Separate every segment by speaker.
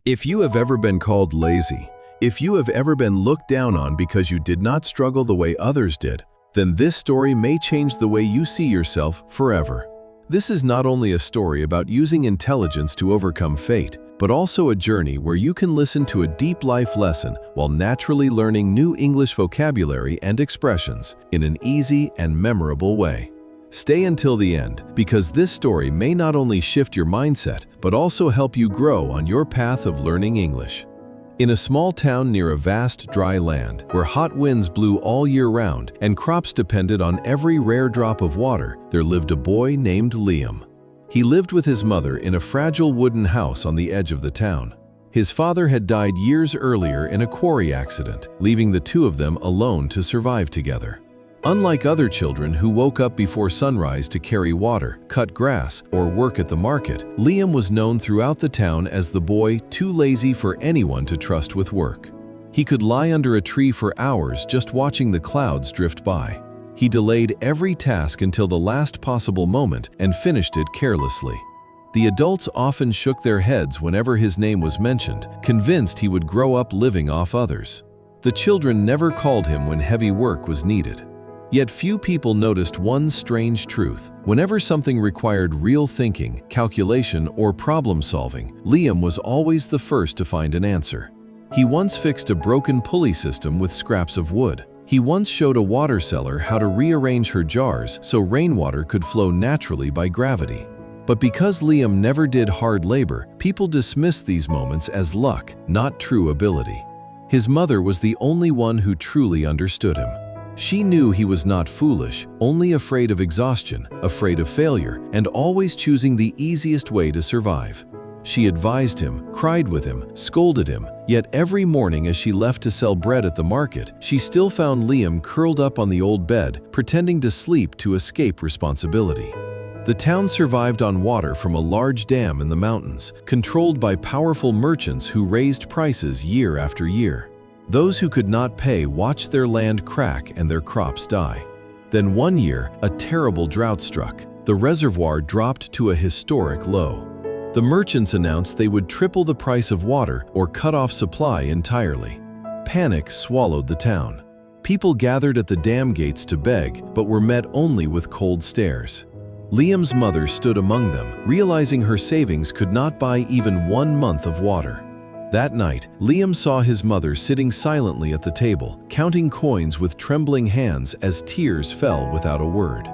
Speaker 1: If you have ever been called lazy, if you have ever been looked down on because you did not struggle the way others did, then this story may change the way you see yourself forever. This is not only a story about using intelligence to overcome fate, but also a journey where you can listen to a deep life lesson while naturally learning new English vocabulary and expressions in an easy and memorable way. Stay until the end, because this story may not only shift your mindset, but also help you grow on your path of learning English. In a small town near a vast dry land, where hot winds blew all year round and crops depended on every rare drop of water, there lived a boy named Liam. He lived with his mother in a fragile wooden house on the edge of the town. His father had died years earlier in a quarry accident, leaving the two of them alone to survive together. Unlike other children who woke up before sunrise to carry water, cut grass, or work at the market, Liam was known throughout the town as the boy too lazy for anyone to trust with work. He could lie under a tree for hours just watching the clouds drift by. He delayed every task until the last possible moment and finished it carelessly. The adults often shook their heads whenever his name was mentioned, convinced he would grow up living off others. The children never called him when heavy work was needed. Yet few people noticed one strange truth. Whenever something required real thinking, calculation, or problem solving, Liam was always the first to find an answer. He once fixed a broken pulley system with scraps of wood. He once showed a water seller how to rearrange her jars so rainwater could flow naturally by gravity. But because Liam never did hard labor, people dismissed these moments as luck, not true ability. His mother was the only one who truly understood him. She knew he was not foolish, only afraid of exhaustion, afraid of failure, and always choosing the easiest way to survive. She advised him, cried with him, scolded him, yet every morning as she left to sell bread at the market, she still found Liam curled up on the old bed, pretending to sleep to escape responsibility. The town survived on water from a large dam in the mountains, controlled by powerful merchants who raised prices year after year. Those who could not pay watched their land crack and their crops die. Then one year, a terrible drought struck. The reservoir dropped to a historic low. The merchants announced they would triple the price of water or cut off supply entirely. Panic swallowed the town. People gathered at the dam gates to beg, but were met only with cold stares. Liam's mother stood among them, realizing her savings could not buy even 1 month of water. That night, Liam saw his mother sitting silently at the table, counting coins with trembling hands as tears fell without a word.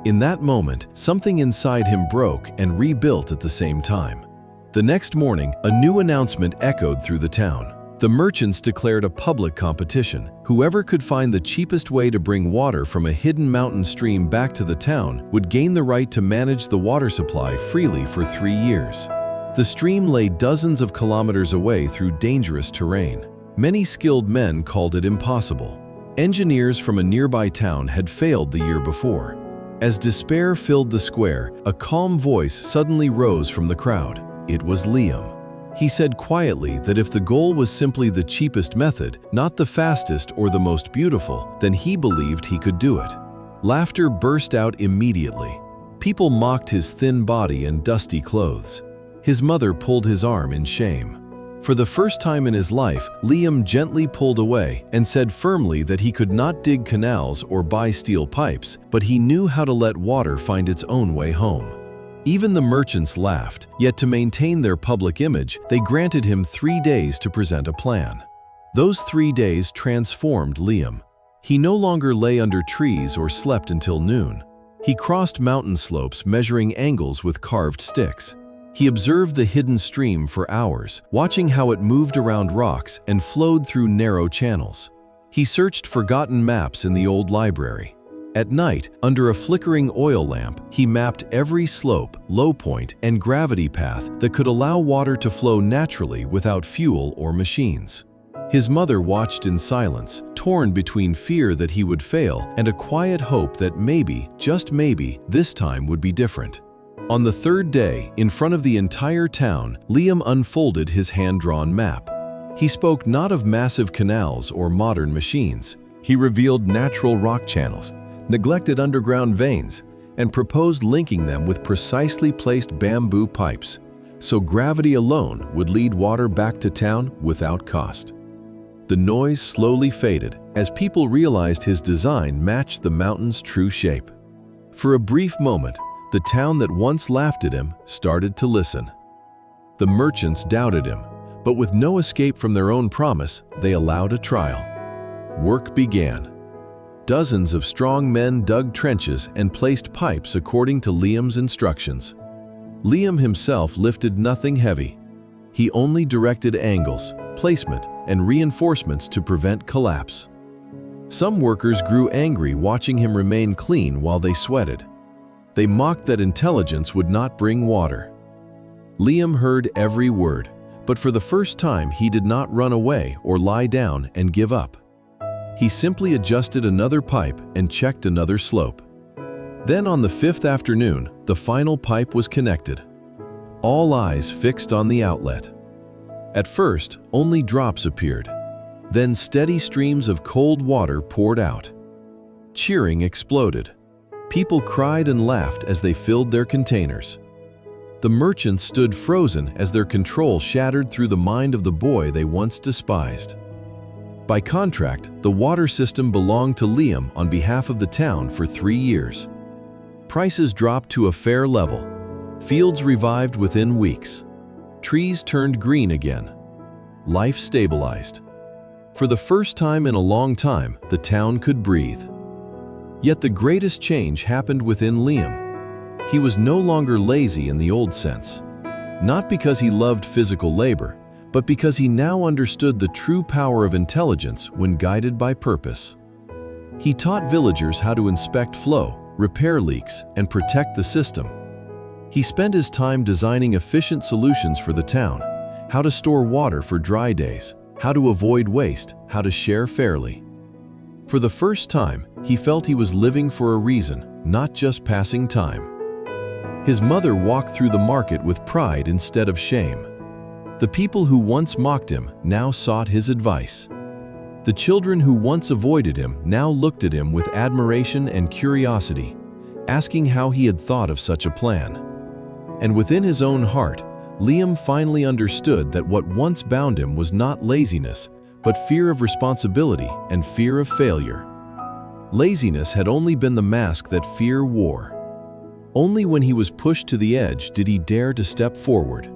Speaker 1: In that moment, something inside him broke and rebuilt at the same time. The next morning, a new announcement echoed through the town. The merchants declared a public competition. Whoever could find the cheapest way to bring water from a hidden mountain stream back to the town would gain the right to manage the water supply freely for 3 years. The stream lay dozens of kilometers away through dangerous terrain. Many skilled men called it impossible. Engineers from a nearby town had failed the year before. As despair filled the square, a calm voice suddenly rose from the crowd. It was Liam. He said quietly that if the goal was simply the cheapest method, not the fastest or the most beautiful, then he believed he could do it. Laughter burst out immediately. People mocked his thin body and dusty clothes. His mother pulled his arm in shame. For the first time in his life, Liam gently pulled away and said firmly that he could not dig canals or buy steel pipes, but he knew how to let water find its own way home. Even the merchants laughed, yet to maintain their public image, they granted him 3 days to present a plan. Those 3 days transformed Liam. He no longer lay under trees or slept until noon. He crossed mountain slopes measuring angles with carved sticks. He observed the hidden stream for hours, watching how it moved around rocks and flowed through narrow channels. He searched forgotten maps in the old library. At night, under a flickering oil lamp, he mapped every slope, low point, and gravity path that could allow water to flow naturally without fuel or machines. His mother watched in silence, torn between fear that he would fail and a quiet hope that maybe, just maybe, this time would be different. On the 3rd day, in front of the entire town, Liam unfolded his hand-drawn map. He spoke not of massive canals or modern machines. He revealed natural rock channels, neglected underground veins, and proposed linking them with precisely placed bamboo pipes. so gravity alone would lead water back to town without cost. The noise slowly faded as people realized his design matched the mountain's true shape. For a brief moment, the town that once laughed at him started to listen. The merchants doubted him, but with no escape from their own promise, they allowed a trial. Work began. Dozens of strong men dug trenches and placed pipes according to Liam's instructions. Liam himself lifted nothing heavy. He only directed angles, placement, and reinforcements to prevent collapse. Some workers grew angry watching him remain clean while they sweated. They mocked that intelligence would not bring water. Liam heard every word, but for the first time he did not run away or lie down and give up. He simply adjusted another pipe and checked another slope. Then on the fifth afternoon, the final pipe was connected. All eyes fixed on the outlet. At first, only drops appeared. Then steady streams of cold water poured out. Cheering exploded. People cried and laughed as they filled their containers. The merchants stood frozen as their control shattered through the mind of the boy they once despised. By contract, the water system belonged to Liam on behalf of the town for 3 years. Prices dropped to a fair level. Fields revived within weeks. Trees turned green again. Life stabilized. For the first time in a long time, the town could breathe. Yet the greatest change happened within Liam. He was no longer lazy in the old sense. Not because he loved physical labor, but because he now understood the true power of intelligence when guided by purpose. He taught villagers how to inspect flow, repair leaks, and protect the system. He spent his time designing efficient solutions for the town, how to store water for dry days, how to avoid waste, how to share fairly. For the first time, he felt he was living for a reason, not just passing time. His mother walked through the market with pride instead of shame. The people who once mocked him now sought his advice. The children who once avoided him now looked at him with admiration and curiosity, asking how he had thought of such a plan. And within his own heart, Liam finally understood that what once bound him was not laziness, but fear of responsibility and fear of failure. Laziness had only been the mask that fear wore. Only when he was pushed to the edge did he dare to step forward.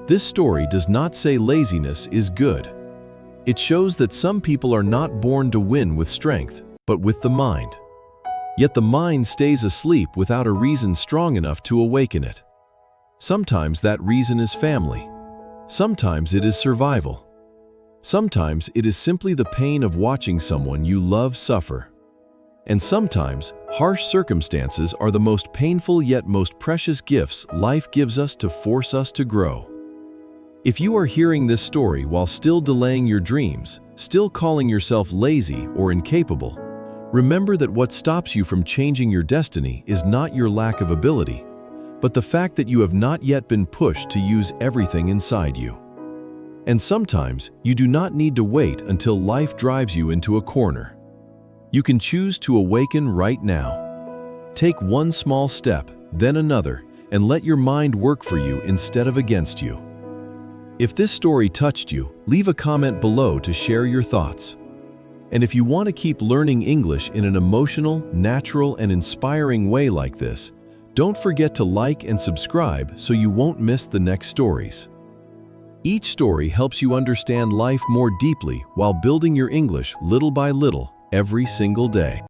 Speaker 1: This story does not say laziness is good. It shows that some people are not born to win with strength, but with the mind. Yet the mind stays asleep without a reason strong enough to awaken it. Sometimes that reason is family. Sometimes it is survival. Sometimes it is simply the pain of watching someone you love suffer. And sometimes, harsh circumstances are the most painful yet most precious gifts life gives us to force us to grow. If you are hearing this story while still delaying your dreams, still calling yourself lazy or incapable, remember that what stops you from changing your destiny is not your lack of ability, but the fact that you have not yet been pushed to use everything inside you. And sometimes, you do not need to wait until life drives you into a corner. You can choose to awaken right now. Take one small step, then another, and let your mind work for you instead of against you. If this story touched you, leave a comment below to share your thoughts. And if you want to keep learning English in an emotional, natural, and inspiring way like this, don't forget to like and subscribe so you won't miss the next stories. Each story helps you understand life more deeply while building your English little by little every single day.